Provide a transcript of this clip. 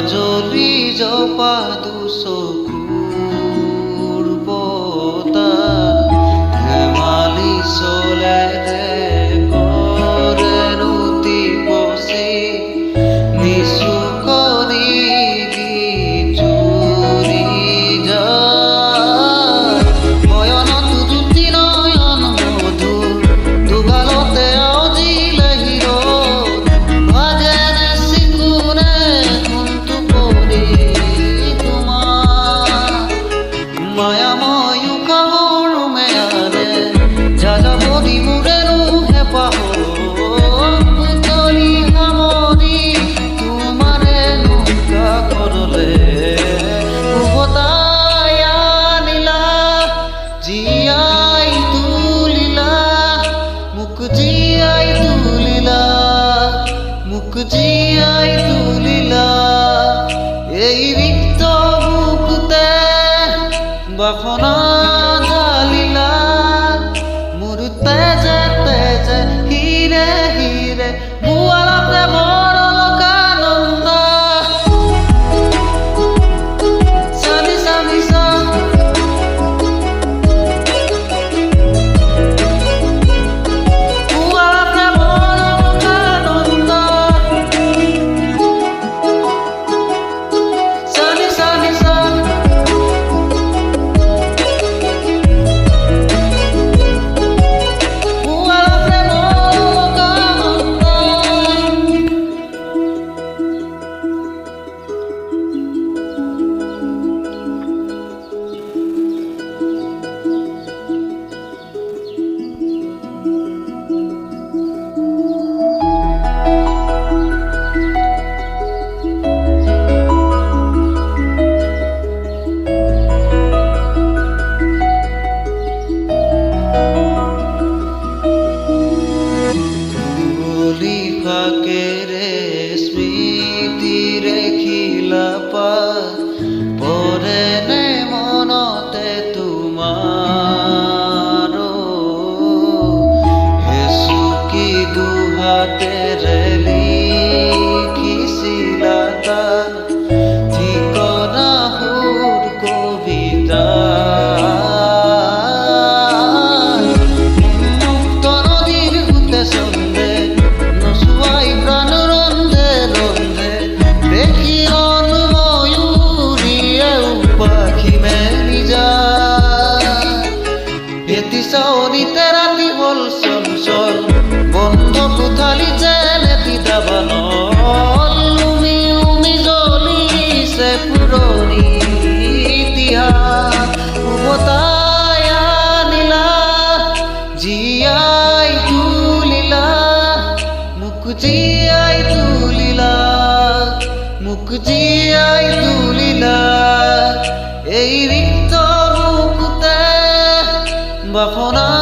মাজলি জপা দুচকুৰ বতাহ ধেমালি চলে কৰে ৰুটি পচি নিচুকনি জুৰি যায় ময়নত দুটি নয়ন মধুৰ দুগালতে আজিলে হিৰত ভাজেনে চিকুনে কোনটো কৰি তোমাৰ মায়াময় উকাহৰ মেয়ালে যাযাবৰী মোৰেনো হেঁপাহ পুতলি সামৰি তোমাৰে নৌকা কৰলে উভতাই আনিলা জীয়াই তুলিলা মোক জীয়াই তুলিলা মোক জীয়াই তুলিলা এই ৰিক্ত বুকুতে বাসনা ঢালিলা মোৰ তেজে তেজে হিৰে হিৰে বোৱালাতে বৰ লোকানন্দ চানি চানি চা বোৱালাতে বৰ লোকানন্দ চানি চানি চা ফাকেৰে স্মৃতি ৰেখিলা পৰেনে মনতে তোমাৰ হেচুকি দুহাতেৰে লিখিছিলা তাত ঠিকনা সুৰ কবিতা মুক্ত নদীৰ সুতে চন্দে চাউনিতে ৰাতি হ'ল চঞ্চল বন্ধ কোঠালি যেনে তিতাবানল উমি উমি জ্বলিছে পুৰণি ইতিহাস উভতাই আনিলা জীয়াই তুলিলা মোক জীয়াই তুলিলা মোক জীয়াই তুলিলা এই ৰিক্ত বুকুতে বাসনা